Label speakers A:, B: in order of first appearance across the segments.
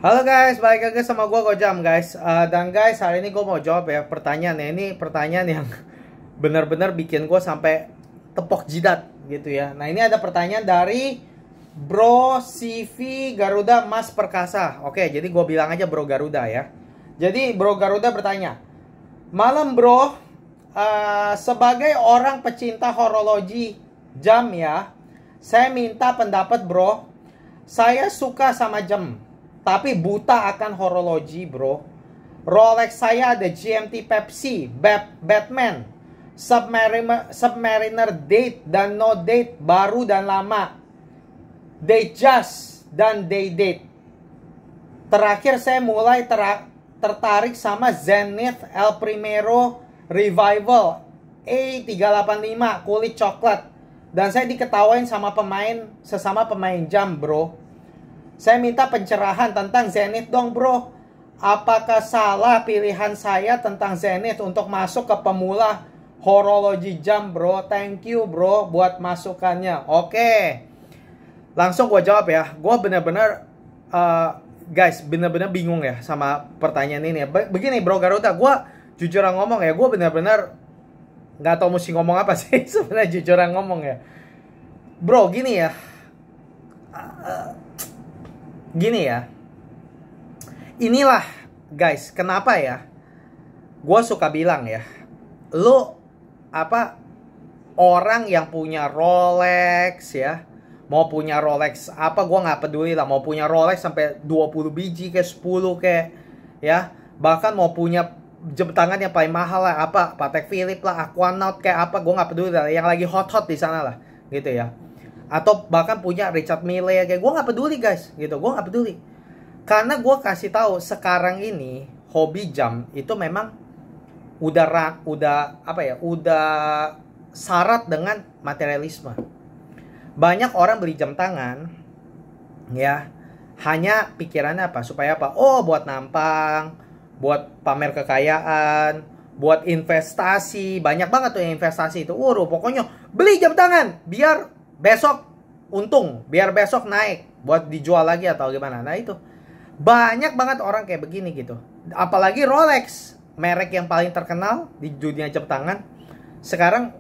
A: Halo guys, balik lagi sama gue Gojam guys. Dan guys, hari ini gue mau jawab ya pertanyaan ya. Ini pertanyaan yang benar-benar bikin gue sampai tepok jidat gitu ya. Nah ini ada pertanyaan dari Bro CV Garuda Mas Perkasa. Oke, jadi gue bilang aja Bro Garuda ya. Jadi Bro Garuda bertanya, malam bro, sebagai orang pecinta horologi jam ya, saya minta pendapat bro. Saya suka sama jam, tapi buta akan horologi bro. Rolex saya ada GMT Pepsi, Batman, Submariner Date dan No Date, baru dan lama, Datejust dan Day Date. Terakhir saya mulai tertarik sama Zenith El Primero Revival A385 kulit coklat. Dan saya diketawain sama sesama pemain jam bro. Saya minta pencerahan tentang Zenith dong bro. Apakah salah pilihan saya tentang Zenith untuk masuk ke pemula horologi jam bro? Thank you bro buat masukannya. Oke, langsung gue jawab ya. Gue bener-bener guys, bener-bener bingung ya sama pertanyaan ini. Begini bro Garuda, gue jujuran ngomong ya, gue bener-bener nggak tahu mesti ngomong apa sih sebenarnya, jujuran ngomong ya bro. Gini ya, inilah guys, kenapa ya gue suka bilang ya, lo orang yang punya Rolex ya, mau punya Rolex gue nggak peduli lah, mau punya Rolex sampai 20 biji kayak 10 kayak ya, bahkan mau punya jam tangan yang paling mahal lah, Patek Philippe lah, Aquanaut kayak gue nggak peduli lah, yang lagi hot di sana lah gitu ya, atau bahkan punya Richard Mille kayak gue nggak peduli guys gitu, gue nggak peduli, karena gue kasih tahu sekarang ini hobi jam itu memang udah syarat dengan materialisme. Banyak orang beli jam tangan ya, hanya pikirannya supaya buat nampang, buat pamer kekayaan, buat investasi. Banyak banget tuh yang investasi itu. Pokoknya beli jam tangan biar besok untung, biar besok naik buat dijual lagi atau gimana. Nah itu banyak banget orang kayak begini gitu. Apalagi Rolex, merek yang paling terkenal di dunia jam tangan. Sekarang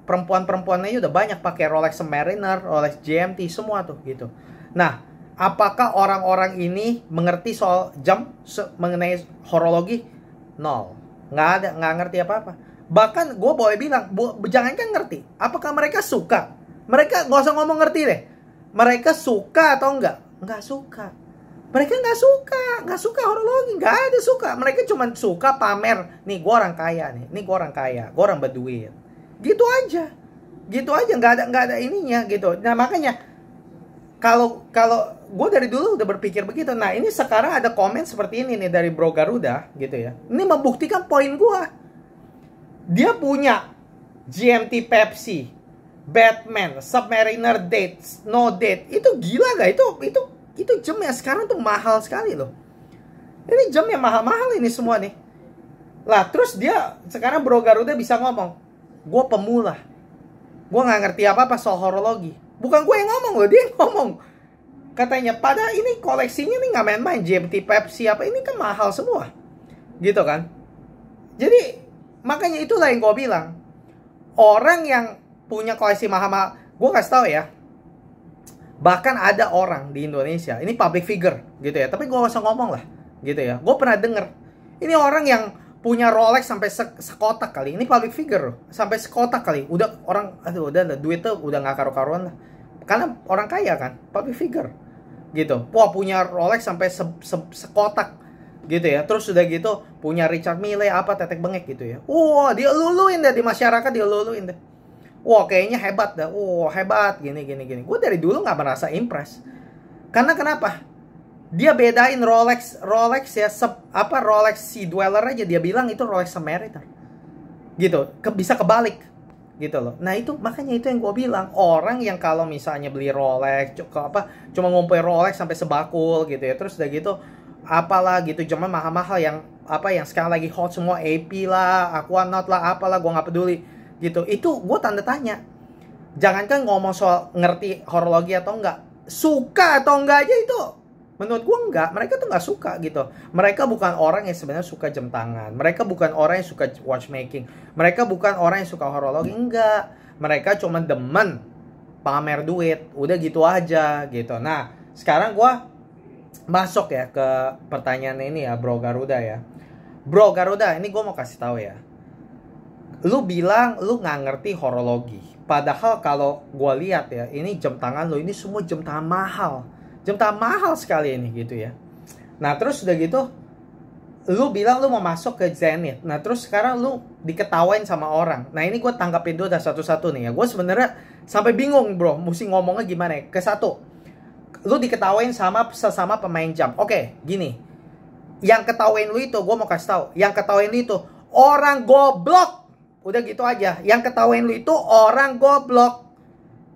A: perempuan-perempuannya udah banyak pakai Rolex Submariner, Rolex GMT semua tuh gitu. Nah, apakah orang-orang ini mengerti soal jam, mengenai horologi? Nol. Nggak ngerti apa-apa. Bahkan gue boleh bilang, jangankan ngerti, apakah mereka suka? Mereka nggak usah ngomong ngerti deh. Mereka suka atau enggak? Nggak suka. Mereka nggak suka horologi, nggak ada suka. Mereka cuma suka pamer. Nih gue orang kaya nih, gue orang berduit. Gitu aja, nggak ada ininya gitu. Nah makanya kalau gue dari dulu udah berpikir begitu. Nah ini sekarang ada komen seperti ini nih dari Bro Garuda gitu ya. Ini membuktikan poin gue. Dia punya GMT Pepsi, Batman, Submariner Date, No Date. Itu gila gak? Itu jam yang sekarang tuh mahal sekali loh. Ini jam yang mahal-mahal ini semua nih. Lah terus dia sekarang Bro Garuda bisa ngomong, gue pemula, gue nggak ngerti apa-apa soal horologi. Bukan gue yang ngomong loh, dia yang ngomong. Katanya, pada ini koleksinya nih nggak main-main, GMT Pepsi ini kan mahal semua. Gitu kan. Jadi, makanya itulah yang gue bilang. Orang yang punya koleksi mahal-mahal, gue kasih tahu ya. Bahkan ada orang di Indonesia, ini public figure gitu ya. Tapi gue gak usah ngomong lah gitu ya. Gue pernah denger, ini orang yang punya Rolex sampai sekotak kali. Ini public figure loh. Sampai sekotak kali. Udah orang, udah duit tuh udah gak karu-karuan lah. Karena orang kaya kan, public figure gitu. Wah punya Rolex sampai sekotak gitu ya. Terus udah gitu punya Richard Mille tetek bengek gitu ya. Wah dia luluin deh di masyarakat, dia luluin deh. Wah kayaknya hebat dah. Wah hebat gini. Gue dari dulu gak merasa impress. Karena kenapa? Dia bedain Rolex ya, Rolex Sea Dweller aja dia bilang itu Rolex Submariner. Gitu, bisa kebalik gitu loh. Nah itu makanya itu yang gue bilang, orang yang kalau misalnya beli Rolex cuma ngumpulin Rolex sampai sebakul gitu ya. Terus udah gitu apalah gitu, cuma mahal-mahal yang yang sekarang lagi hot semua, AP lah, Aquanaut lah, apalah, gue nggak peduli gitu. Itu gue tanda tanya. Jangankan ngomong soal ngerti horologi atau enggak, suka atau enggak aja itu Menurut gue enggak, mereka tuh nggak suka gitu. Mereka bukan orang yang sebenarnya suka jam tangan. Mereka bukan orang yang suka watchmaking. Mereka bukan orang yang suka horologi, enggak. Mereka cuma demen pamer duit, udah gitu aja gitu. Nah, sekarang gue masuk ya ke pertanyaan ini ya, Bro Garuda ya. Bro Garuda, ini gue mau kasih tahu ya. Lu bilang lu nggak ngerti horologi. Padahal kalau gue lihat ya, ini jam tangan lu ini semua jam tangan mahal. Jam tangan mahal sekali ini gitu ya. Nah terus udah gitu, lu bilang lu mau masuk ke Zenith. Nah terus sekarang lu diketawain sama orang. Nah ini gue tanggapin dulu satu-satu nih ya. Gue sebenarnya sampai bingung bro, mesti ngomongnya gimana ya. Ke satu, lu diketawain sama sesama pemain jam. Oke, gini. Yang ketawain lu itu, gue mau kasih tahu. Yang ketawain lu itu orang goblok. Udah gitu aja. Yang ketawain lu itu orang goblok.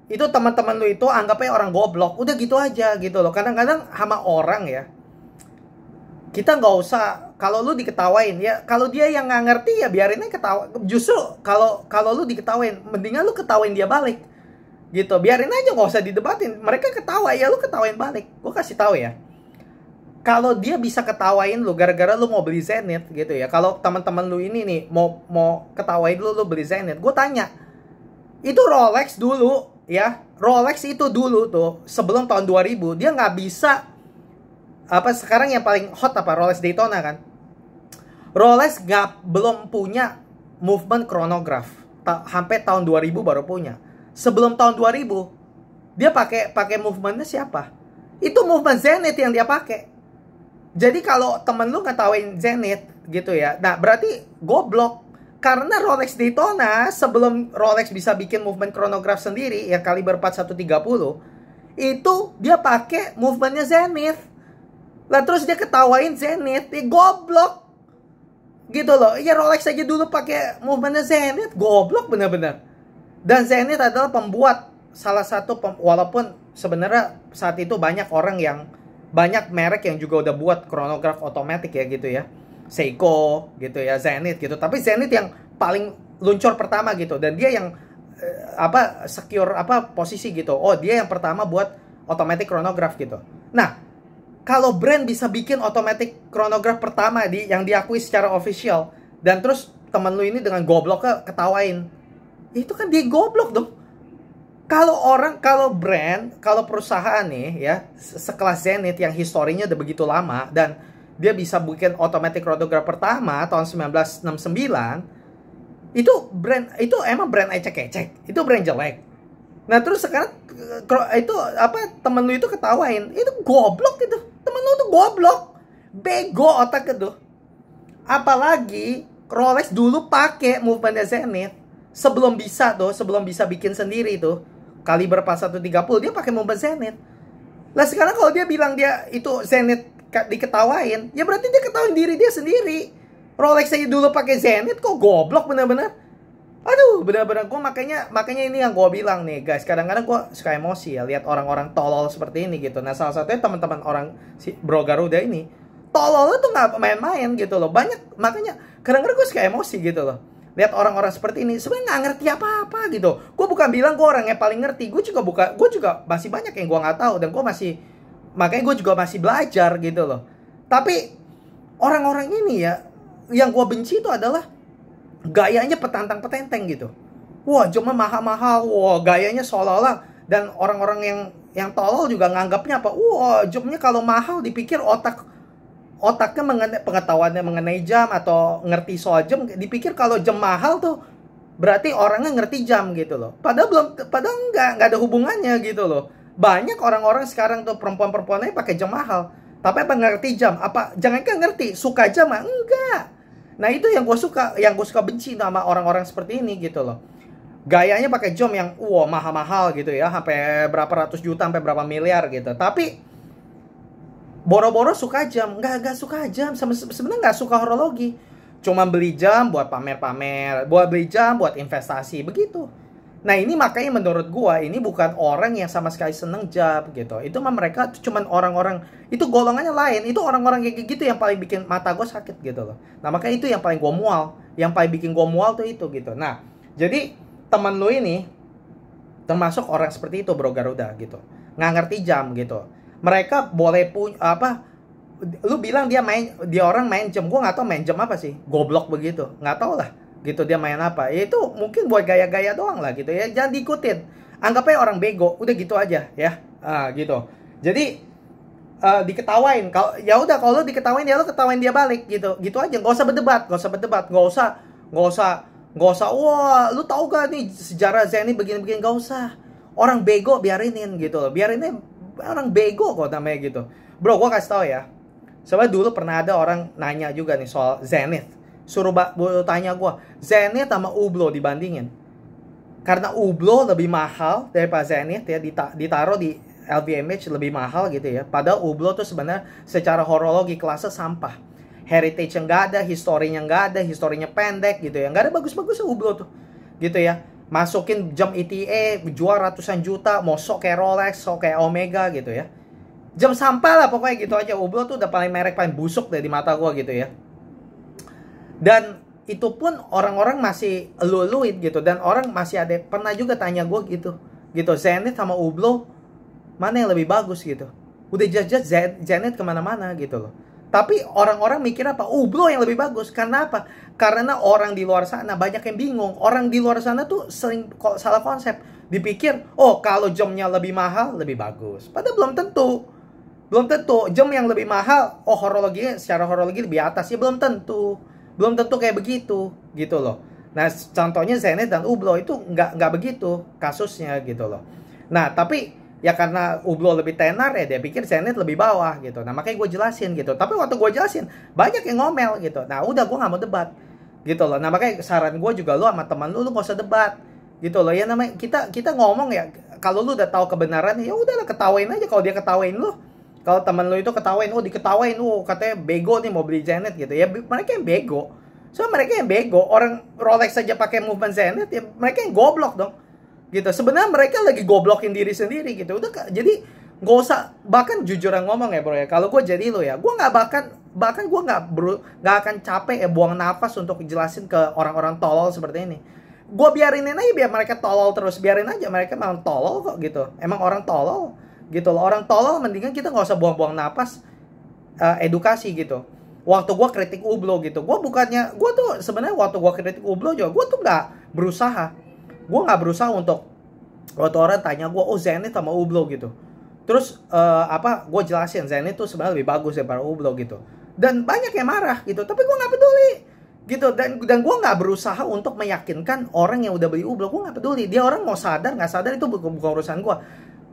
A: Itu teman-teman lu itu anggapnya orang goblok. Udah gitu aja gitu loh. Kadang-kadang sama orang ya, kita nggak usah, kalau lu diketawain ya, kalau dia yang nggak ngerti ya biarin aja ketawa. Justru kalau lu diketawain, mendingan lu ketawain dia balik. Gitu. Biarin aja, nggak usah didebatin. Mereka ketawa ya lu ketawain balik. Gue kasih tahu ya. Kalau dia bisa ketawain lu gara-gara lu mau beli Zenith gitu ya. Kalau teman-teman lu ini nih mau ketawain lu beli Zenith, gue tanya, itu Rolex dulu ya. Rolex itu dulu tuh sebelum tahun 2000 dia nggak bisa, apa sekarang yang paling hot apa, Rolex Daytona kan. Rolex belum punya movement chronograph. Sampai tahun 2000 baru punya. Sebelum tahun 2000 dia pakai movementnya siapa? Itu movement Zenith yang dia pakai. Jadi kalau temen lu ngetawain Zenith gitu ya, nah berarti goblok. Karena Rolex Daytona sebelum Rolex bisa bikin movement chronograph sendiri yang kaliber 4130, itu dia pakai movementnya Zenith. Lah terus dia ketawain Zenith, ya goblok. Gitu loh. Ya Rolex aja dulu pakai movementnya Zenith, goblok bener-bener. Dan Zenith adalah pembuat salah satu walaupun sebenarnya saat itu banyak merek yang juga udah buat chronograph otomatis ya gitu ya. Seiko gitu ya, Zenith gitu. Tapi Zenith yang paling luncur pertama gitu, dan dia yang secure posisi gitu. Oh, dia yang pertama buat automatic chronograph gitu. Nah, kalau brand bisa bikin automatic chronograph pertama yang diakui secara official, dan terus temen lu ini dengan gobloknya ketawain, itu kan dia goblok dong. Kalau brand, kalau perusahaan nih ya, sekelas Zenith yang historinya udah begitu lama, dan dia bisa bikin automatic chronograph pertama tahun 1969, itu emang brand ecek-ecek, itu brand jelek. Nah terus sekarang itu temen lu itu ketawain, itu goblok gitu. Temen lu tuh goblok, bego otak itu. Apalagi Rolex dulu pakai movementnya Zenith sebelum bisa bikin sendiri tuh kaliber 4130, dia pakai movement Zenith. Lah sekarang kalau dia bilang dia itu Zenith diketawain, ya berarti dia ketawain diri dia sendiri. Rolex aja dulu pakai Zenith, kok goblok bener-bener. Aduh, bener-bener gue makanya ini yang gue bilang nih guys, kadang-kadang gue suka emosi ya lihat orang-orang tolol seperti ini gitu. Nah salah satunya teman-teman orang si Bro Garuda ini, tololnya tuh nggak main-main gitu loh. Makanya kadang-kadang gue suka emosi gitu loh lihat orang-orang seperti ini, sebenarnya nggak ngerti apa-apa gitu. Gue bukan bilang gue orang yang paling ngerti, gue juga masih banyak yang gue nggak tahu, dan makanya gue juga masih belajar gitu loh. Tapi orang-orang ini ya, yang gue benci itu adalah gayanya petantang-petenteng gitu. Wah, cuma mahal-mahal, wah gayanya seolah-olah, dan orang-orang yang tolol juga nganggapnya apa? Wah, jamnya kalau mahal dipikir otaknya pengetahuannya mengenai jam atau ngerti soal jam, dipikir kalau jam mahal tuh berarti orangnya ngerti jam gitu loh. Padahal enggak ada hubungannya gitu loh. Banyak orang-orang sekarang tuh perempuan-perempuannya pakai jam mahal, tapi apa ngerti jam? Apa jangankan ngerti, suka jam mah enggak. Nah, itu yang gue suka benci sama orang-orang seperti ini gitu loh. Gayanya pakai jam yang mahal-mahal gitu ya, sampai berapa ratus juta, sampai berapa miliar gitu. Tapi boro-boro suka jam, nggak suka jam, sebenarnya nggak suka horologi, cuma beli jam buat pamer-pamer, beli jam buat investasi begitu. Nah ini makanya menurut gua ini bukan orang yang sama sekali seneng jam gitu. Itu mah mereka cuman orang-orang, itu golongannya lain, itu orang-orang kayak gitu yang paling bikin mata gua sakit gitu loh. Nah makanya itu yang paling gua mual, yang paling bikin gua mual tuh itu gitu. Nah jadi temen lu ini termasuk orang seperti itu Bro Garuda gitu, nggak ngerti jam gitu. Mereka boleh punya apa, lu bilang dia orang main jam, gue nggak tahu main jam apa sih, goblok begitu, nggak tahu lah gitu dia main apa. Ya itu mungkin buat gaya-gaya doang lah gitu ya, jangan diikutin, anggap aja orang bego, udah gitu aja ya. Gitu. Jadi diketawain, kalau ya udah, kalau lu diketawain ya lu ketawain dia balik gitu, gitu aja, nggak usah berdebat, nggak usah wah lu tahu gak nih sejarah Zenit begini-begini, nggak usah. Orang bego biarinin gitu loh, biarinnya orang bego kok namanya gitu. Bro, gue kasih tau ya, soalnya dulu pernah ada orang nanya juga nih soal Zenit, suruh tanya gue Zenit sama Hublot dibandingin, karena Hublot lebih mahal daripada Zenit ya, ditaruh di LVMH lebih mahal gitu ya. Padahal Hublot tuh sebenarnya secara horologi kelasnya sampah. Heritage yang nggak ada, historinya nggak ada, historinya pendek gitu ya. Nggak ada bagus-bagusnya Hublot tuh. Gitu ya. Masukin jam ETA, jual ratusan juta, mau sok kayak Rolex, sok kayak Omega gitu ya. Jam sampah lah pokoknya gitu aja. Hublot tuh udah paling merek paling busuk deh di mata gua gitu ya. Dan itu pun orang-orang masih elu-eluin gitu. Dan orang masih ada, pernah juga tanya gua gitu. Gitu, Zenit sama Hublot mana yang lebih bagus gitu. Udah jelas-jelas Zenit kemana-mana gitu loh. Tapi orang-orang mikir apa? Hublot yang lebih bagus. Karena apa? Karena orang di luar sana banyak yang bingung. Orang di luar sana tuh sering salah konsep. Dipikir, oh kalau jamnya lebih mahal, lebih bagus. Padahal belum tentu. Belum tentu. Jam yang lebih mahal, oh horologinya secara horologi lebih atas. Ya belum tentu. Belum tentu kayak begitu. Gitu loh. Nah contohnya Zenit dan Hublot itu nggak begitu kasusnya gitu loh. Nah tapi ya karena Hublot lebih tenar ya, dia pikir Zenit lebih bawah gitu. Nah makanya gue jelasin gitu. Tapi waktu gue jelasin banyak yang ngomel gitu. Nah udah, gue nggak mau debat gitu loh. Nah makanya saran gue juga, lu sama teman lu nggak usah debat gitu loh. Ya namanya kita ngomong ya, kalau lu udah tahu kebenaran ya udahlah, ketawain aja. Kalau dia ketawain lu, kalau teman lu itu ketawain, oh diketawain, katanya bego nih mau beli Zenit gitu ya, mereka yang bego. Mereka yang bego. Orang Rolex saja pakai movement Zenit ya, mereka yang goblok dong gitu. Sebenarnya mereka lagi goblokin diri sendiri gitu. Udah, jadi nggak usah, bahkan jujur ngomong ya bro ya, kalau gue jadi lo ya, gue nggak bahkan gue nggak akan capek ya buang nafas untuk jelasin ke orang-orang tolol seperti ini. Gue biarinin aja, biar mereka tolol terus, biarin aja, mereka memang tolol kok gitu, emang orang tolol gitu loh. Orang tolol mendingan kita nggak usah buang-buang nafas edukasi gitu. Waktu gue kritik Hublot gitu, gue tuh sebenarnya waktu gue kritik Hublot juga, gue tuh nggak berusaha untuk, waktu orang tanya gue, oh Zenit sama Hublot gitu, terus gue jelasin Zenit tuh sebenarnya lebih bagus daripada Hublot gitu, dan banyak yang marah gitu, tapi gue nggak peduli gitu. Dan gue nggak berusaha untuk meyakinkan orang yang udah beli Hublot, gue nggak peduli dia orang mau sadar nggak sadar, itu bukan urusan gue.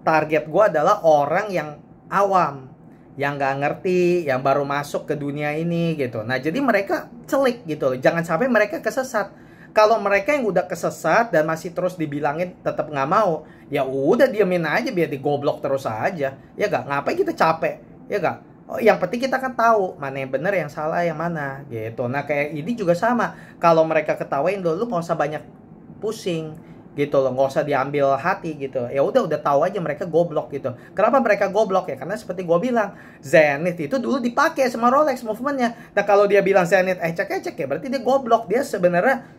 A: Target gue adalah orang yang awam, yang nggak ngerti, yang baru masuk ke dunia ini gitu. Nah jadi mereka celik gitu loh, jangan sampai mereka kesesat. Kalau mereka yang udah kesesat dan masih terus dibilangin tetap nggak mau, ya udah diemin aja, biar digoblok terus aja. Ya gak? Ngapain kita capek? Ya gak? Oh, yang penting kita kan tahu mana yang benar, yang salah, yang mana gitu. Nah kayak ini juga sama. Kalau mereka ketawain lu nggak usah banyak pusing gitu loh, nggak usah diambil hati gitu. Ya udah tahu aja mereka goblok gitu. Kenapa mereka goblok ya? Karena seperti gue bilang, Zenit itu dulu dipakai sama Rolex movementnya. Nah kalau dia bilang Zenit ecek-ecek ya berarti dia goblok. Dia sebenarnya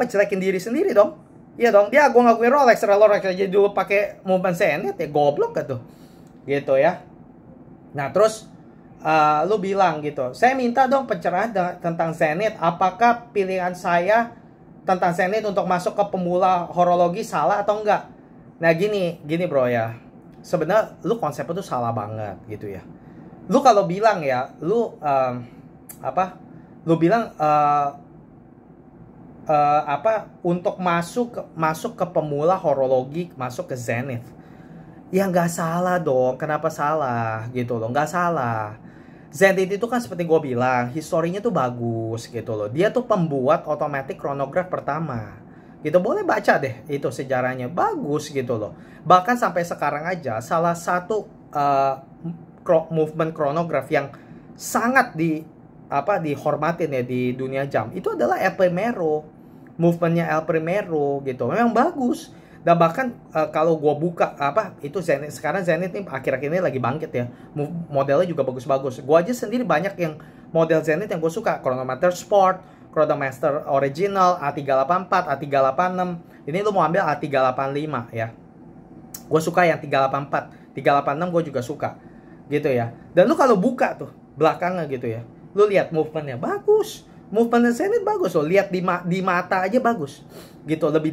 A: jelekin diri sendiri dong. Iya dong, dia gue ngakuin Rolex aja dulu pakai movement Zenit, ya goblok gitu ya. Nah terus lu bilang gitu, saya minta dong pencerahan tentang Zenit, apakah pilihan saya tentang Zenit untuk masuk ke pemula horologi salah atau enggak. Nah gini bro ya, sebenarnya lu konsepnya tuh salah banget gitu ya. Lu kalau bilang ya, lu bilang untuk masuk ke pemula horologi, masuk ke Zenit, ya nggak salah dong. Kenapa salah gitu loh? Nggak salah. Zenit itu kan seperti gue bilang, historinya tuh bagus gitu loh. Dia tuh pembuat automatic chronograph pertama gitu. Boleh baca deh itu sejarahnya, bagus gitu loh. Bahkan sampai sekarang aja salah satu movement chronograph yang sangat dihormatin ya di dunia jam itu adalah El Primero. Movementnya El Primero gitu memang bagus. Dan bahkan kalau gue buka itu Zenit, sekarang Zenit nih akhir-akhir ini lagi bangkit ya, modelnya juga bagus-bagus. Gue aja sendiri banyak yang model Zenit yang gue suka, Chronometer Sport, Chronometer Original, A384, A386. Ini lu mau ambil A385 ya, gue suka yang 384. 386 gue juga suka gitu ya. Dan lu kalau buka tuh belakangnya gitu ya, lu lihat movementnya bagus, movement Zenith bagus loh, lihat di mata aja bagus gitu, lebih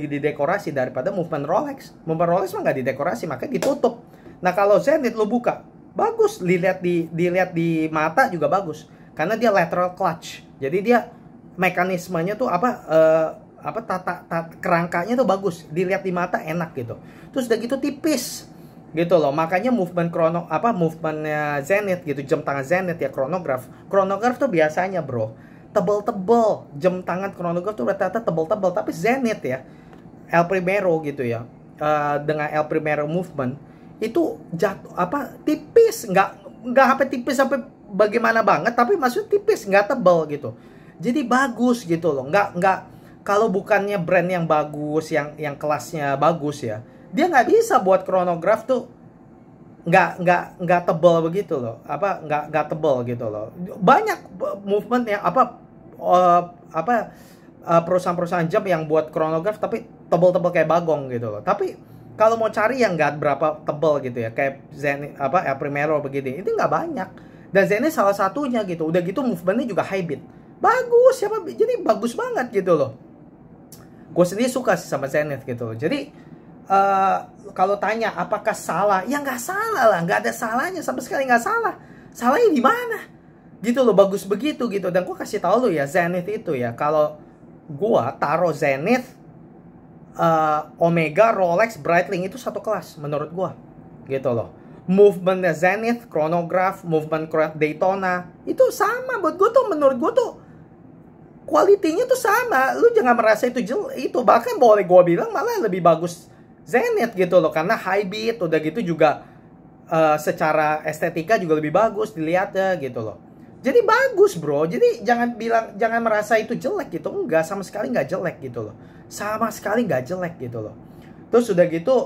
A: didekorasi daripada movement Rolex. Movement Rolex mah nggak didekorasi, makanya ditutup. Nah kalau Zenith lu buka bagus, dilihat di mata juga bagus karena dia lateral clutch, jadi dia mekanismenya tuh tata kerangkanya tuh bagus, dilihat di mata enak gitu. Terus udah gitu tipis gitu loh, makanya movementnya Zenith gitu, jam tangan Zenith ya, chronograph tuh biasanya bro tebel-tebel, jam tangan chronograph tuh rata-rata tebel-tebel, tapi Zenith ya, El Primero gitu ya, dengan El Primero movement itu jatuh tipis, nggak sampai tipis sampai bagaimana banget, tapi maksudnya tipis, nggak tebel gitu, jadi bagus gitu loh. Nggak kalau bukannya brand yang bagus, yang kelasnya bagus ya, dia nggak bisa buat chronograph tuh nggak tebel begitu loh, nggak tebel gitu loh. Banyak movement yang perusahaan-perusahaan jam yang buat chronograph tapi tebel-tebel kayak bagong gitu loh. Tapi kalau mau cari yang nggak berapa tebel gitu ya, kayak Zenith El Primero begini, itu nggak banyak. Dan Zenith salah satunya gitu. Udah gitu movementnya juga high beat, bagus ya, jadi bagus banget gitu loh. Gue sendiri suka sih sama Zenith gitu loh. Jadi kalau tanya apakah salah, ya nggak salah lah, nggak ada salahnya sama sekali, nggak salah. Salahnya di mana? Gitu loh, bagus begitu gitu. Dan gue kasih tahu lo ya, Zenith itu ya, kalau gue taruh Zenith, Omega, Rolex, Breitling itu satu kelas menurut gue, gitu loh. Movementnya Zenith, chronograph, movement Daytona itu sama buat gue tuh, menurut gue tuh kualitinya tuh sama. Lu jangan merasa itu itu bahkan boleh gue bilang malah lebih bagus Zenith gitu loh, karena high beat, udah gitu juga secara estetika juga lebih bagus dilihatnya gitu loh. Jadi bagus bro, jadi jangan merasa itu jelek gitu, enggak, sama sekali nggak jelek gitu loh, sama sekali nggak jelek gitu loh. Terus udah gitu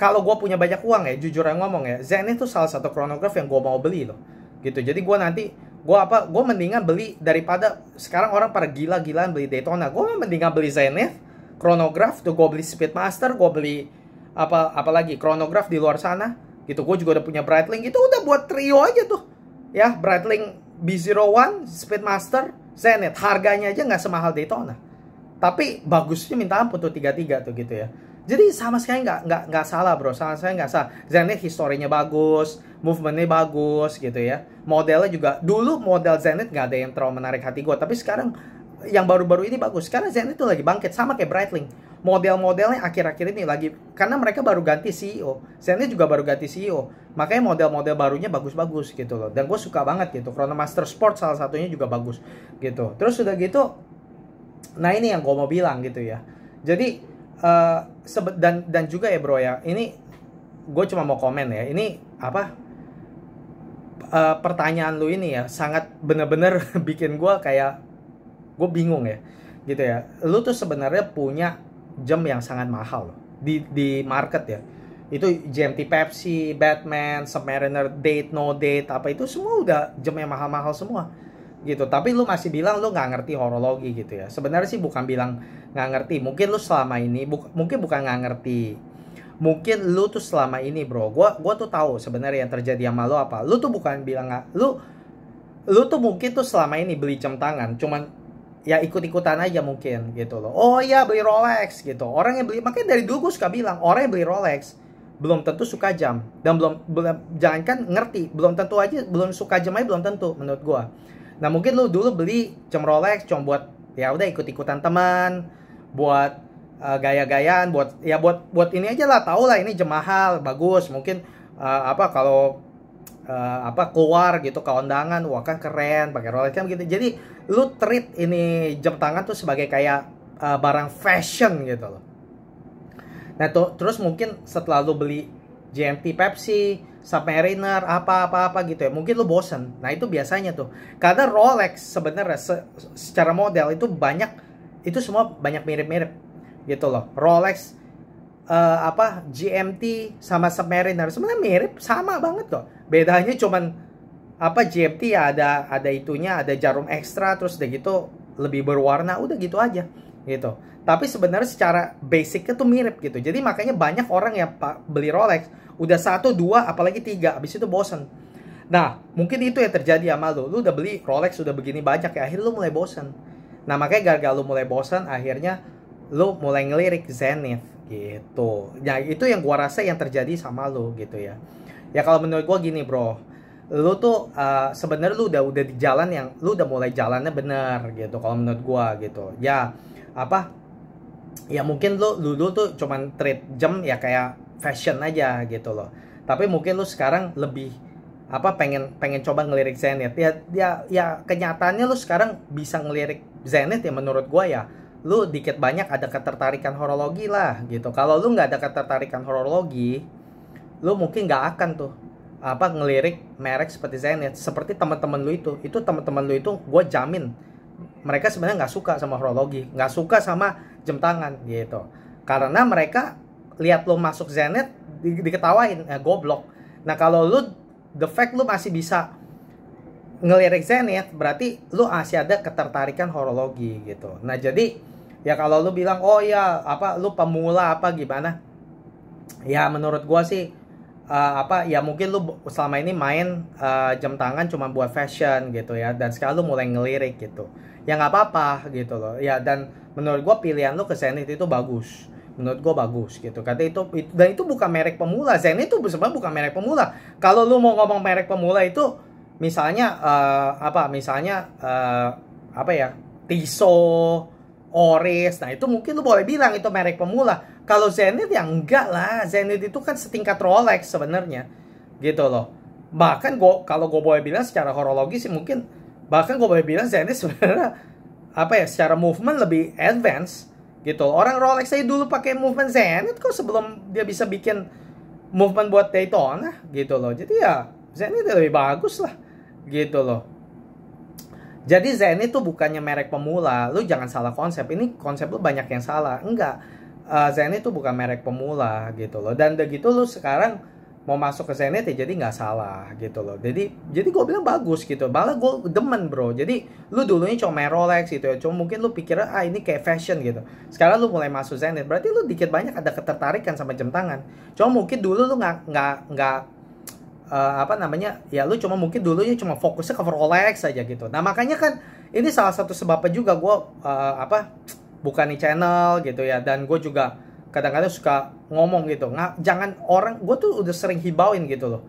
A: kalau gue punya banyak uang ya, jujur yang ngomong ya, Zenith tuh salah satu chronograph yang gue mau beli loh gitu. Jadi gue nanti gue mendingan beli, daripada sekarang orang pada gila-gilaan beli Daytona, gue mendingan beli Zenith chronograph tuh, gue beli Speedmaster, gue beli apalagi chronograph di luar sana gitu. Gue juga udah punya Breitling gitu, udah buat trio aja tuh ya, Breitling B01, Speedmaster, Zenith. Harganya aja nggak semahal Daytona, tapi bagusnya minta ampun tuh, 33 tuh gitu ya. Jadi sama sekali nggak salah bro, sama sekali nggak salah. Zenith historinya bagus, movementnya bagus gitu ya, modelnya juga. Dulu model Zenith nggak ada yang terlalu menarik hati gue, tapi sekarang yang baru-baru ini bagus. Karena Zenith itu lagi bangkit, sama kayak Breitling. Model-modelnya akhir-akhir ini lagi, karena mereka baru ganti CEO. Zenith juga baru ganti CEO, makanya model-model barunya bagus-bagus gitu loh. Dan gue suka banget gitu. Chronomaster Sport salah satunya juga bagus gitu. Terus udah gitu, nah ini yang gue mau bilang gitu ya. Jadi dan juga ya bro ya, ini gue cuma mau komen ya, ini pertanyaan lu ini ya sangat bener-bener bikin gue kayak, gue bingung ya gitu ya. Lu tuh sebenarnya punya jam yang sangat mahal loh di market ya. Itu GMT Pepsi, Batman, Submariner, Date, No Date, apa itu semua udah jam yang mahal-mahal semua gitu. Tapi lu masih bilang lu nggak ngerti horologi gitu ya. Sebenarnya sih bukan bilang nggak ngerti, mungkin lu selama ini mungkin bukan nggak ngerti, mungkin lu tuh selama ini bro, gua tuh tahu sebenarnya yang terjadi sama lu apa. Lu tuh bukan bilang nggak, lu tuh mungkin tuh selama ini beli jam tangan cuman ya ikut-ikutan aja mungkin gitu loh. Oh iya beli Rolex gitu. Orang yang beli, makanya dari dulu gue suka bilang, orang yang beli Rolex belum tentu suka jam, dan belum jangankan ngerti, belum tentu aja, belum suka jam aja belum tentu menurut gue. Nah mungkin lu dulu beli jam Rolex cuma buat ya udah ikut-ikutan teman, buat gaya-gayaan, buat ini aja lah, tau lah ini jam mahal, bagus, mungkin kalau keluar gitu ke undangan, wah kan keren pakai Rolex kan gitu. Jadi lu treat ini jam tangan tuh sebagai kayak barang fashion gitu loh. Nah terus mungkin setelah lu beli GMT Pepsi, Submariner, apa gitu ya, mungkin lu bosen. Nah itu biasanya tuh, karena Rolex sebenarnya secara model itu itu semua banyak mirip-mirip gitu loh. Rolex, GMT sama Submariner sebenarnya mirip, sama banget kok. Bedanya cuman GMT ya ada itunya, ada jarum ekstra, terus udah gitu lebih berwarna, udah gitu aja gitu. Tapi sebenarnya secara basicnya tuh mirip gitu. Jadi makanya banyak orang yang beli Rolex udah 1, 2, apalagi 3, habis itu bosen. Nah, mungkin itu yang terjadi sama lu. Lu udah beli Rolex udah begini banyak ya, akhirnya lu mulai bosen. Nah, makanya gara-gara lu mulai bosen, akhirnya lu mulai ngelirik Zenith gitu. Nah, itu yang gua rasa yang terjadi sama lu gitu ya. Ya kalau menurut gua gini, bro. Lu tuh sebenarnya lu udah di jalan yang lu udah mulai jalannya bener gitu kalau menurut gua gitu. Ya, apa? Ya mungkin lu tuh cuman treat jam ya kayak fashion aja gitu loh. Tapi mungkin lu sekarang lebih pengen coba ngelirik Zenith. Ya kenyataannya lu sekarang bisa ngelirik Zenith ya menurut gua ya. Lu dikit banyak ada ketertarikan horologi lah gitu. Kalau lu nggak ada ketertarikan horologi, lu mungkin nggak akan tuh ngelirik merek seperti Zenith. Seperti teman-teman lu itu teman-teman lu itu gue jamin mereka sebenarnya nggak suka sama horologi, nggak suka sama jam tangan gitu, karena mereka lihat lu masuk Zenith diketawain, goblok. Nah kalau lu the fact lu masih bisa ngelirik Zenith, berarti lu masih ada ketertarikan horologi gitu. Nah jadi ya kalau lu bilang oh ya lu pemula gimana, ya menurut gua sih ya mungkin lu selama ini main jam tangan cuma buat fashion gitu ya, dan sekarang lu mulai ngelirik gitu, ya nggak apa-apa gitu loh ya. Dan menurut gua pilihan lu ke Zenith itu bagus, menurut gua bagus gitu, karena dan itu bukan merek pemula. Zenith itu sebenarnya bukan merek pemula. Kalau lu mau ngomong merek pemula itu misalnya Tissot, Oris, nah itu mungkin lu boleh bilang itu merek pemula. Kalau Zenith ya enggak lah, Zenith itu kan setingkat Rolex sebenarnya gitu loh. Bahkan kalau gue boleh bilang secara horologi sih mungkin, bahkan gue boleh bilang Zenith sebenarnya secara movement lebih advance gitu. Orang Rolex saya dulu pakai movement Zenith kok sebelum dia bisa bikin movement buat Daytona gitu loh. Jadi ya Zenith lebih bagus lah gitu loh. Jadi Zenith itu bukannya merek pemula. Lu jangan salah konsep. Ini konsep lu banyak yang salah. Enggak. Zenith itu bukan merek pemula gitu loh. Dan begitu lu sekarang mau masuk ke Zenith ya jadi nggak salah gitu loh. Jadi gue bilang bagus gitu. Malah gue demen bro. Jadi lu dulunya cuma main Rolex gitu ya. Cuma mungkin lu pikir ini kayak fashion gitu. Sekarang lu mulai masuk Zenith. Berarti lu dikit banyak ada ketertarikan sama jam tangan. Cuma mungkin dulu lu nggak ya lu cuma mungkin dulunya cuma fokusnya ke Rolex aja gitu. Nah makanya kan ini salah satu sebabnya juga gue bukan di channel gitu ya, dan gue juga kadang-kadang suka ngomong gitu, jangan orang, gue tuh udah sering hibauin gitu loh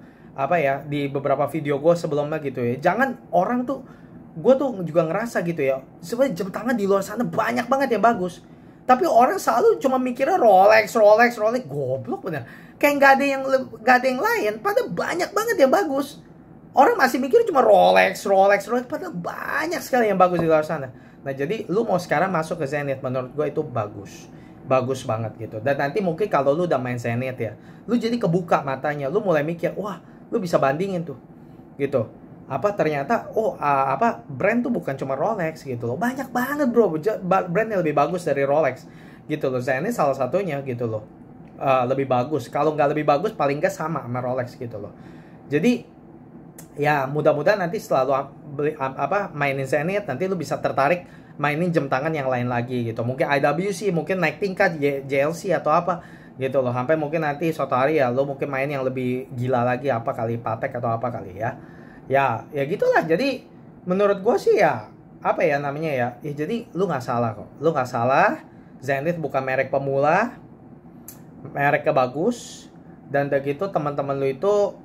A: di beberapa video gue sebelumnya gitu ya, jangan orang tuh, gue tuh juga ngerasa gitu ya, sebenarnya jam tangan di luar sana banyak banget yang bagus, tapi orang selalu cuma mikirnya Rolex, goblok bener. Kayak nggak ada yang lain, padahal banyak banget yang bagus. Orang masih mikir cuma Rolex, padahal banyak sekali yang bagus di luar sana. Nah jadi lu mau sekarang masuk ke Zenith, menurut gue itu bagus banget gitu. Dan nanti mungkin kalau lu udah main Zenith ya, lu jadi kebuka matanya, lu mulai mikir, wah lu bisa bandingin tuh gitu. Ternyata brand tuh bukan cuma Rolex gitu loh, banyak banget bro brand yang lebih bagus dari Rolex gitu loh. Zenith salah satunya gitu loh. Lebih bagus, kalau nggak lebih bagus paling nggak sama Rolex gitu loh. Jadi ya mudah-mudahan nanti setelah lu mainin Zenith, nanti lu bisa tertarik mainin jam tangan yang lain lagi gitu. Mungkin IWC, mungkin naik tingkat JLC atau apa gitu loh, sampai mungkin nanti suatu hari ya lu mungkin main yang lebih gila lagi, kali Patek atau apa kali ya gitulah. Jadi menurut gue sih ya jadi lu nggak salah kok, lu nggak salah. Zenith bukan merek pemula, mereknya bagus, dan begitu teman-teman lu itu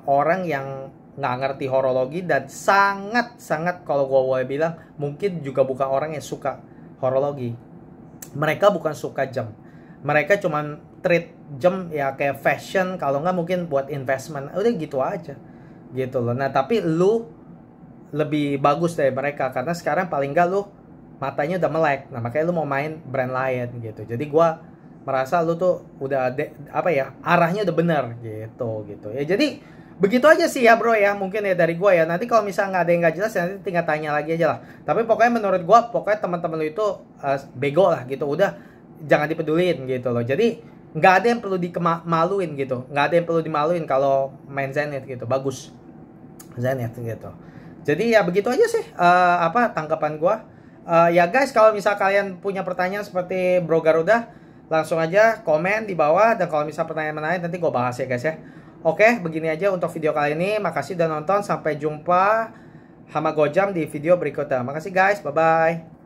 A: orang yang nggak ngerti horologi, dan sangat kalau gue boleh bilang mungkin juga bukan orang yang suka horologi. Mereka bukan suka jam, mereka cuman treat jam ya kayak fashion, kalau nggak mungkin buat investment, udah gitu aja gitu loh. Nah tapi lu lebih bagus dari mereka, karena sekarang paling nggak lu matanya udah melek. Nah makanya lu mau main brand lain gitu. Jadi gue merasa lu tuh udah arahnya udah bener gitu ya. Jadi begitu aja sih ya bro ya, mungkin ya dari gue ya. Nanti kalau misalnya nggak ada yang nggak jelas nanti tinggal tanya lagi aja lah. Tapi pokoknya menurut gue, pokoknya teman-teman lu itu bego lah gitu, udah jangan dipedulin gitu loh. Jadi nggak ada yang perlu dimaluin gitu, nggak ada yang perlu dimaluin kalau main Zenith gitu, bagus Zenith gitu. Jadi ya begitu aja sih tanggapan gue. Ya guys, kalau misal kalian punya pertanyaan seperti Bro Garuda, langsung aja komen di bawah. Dan kalau misal pertanyaan-pertanyaan nanti gue bahas ya guys ya. Oke, begini aja untuk video kali ini. Makasih udah nonton. Sampai jumpa Hama Gojam di video berikutnya. Makasih guys, bye-bye.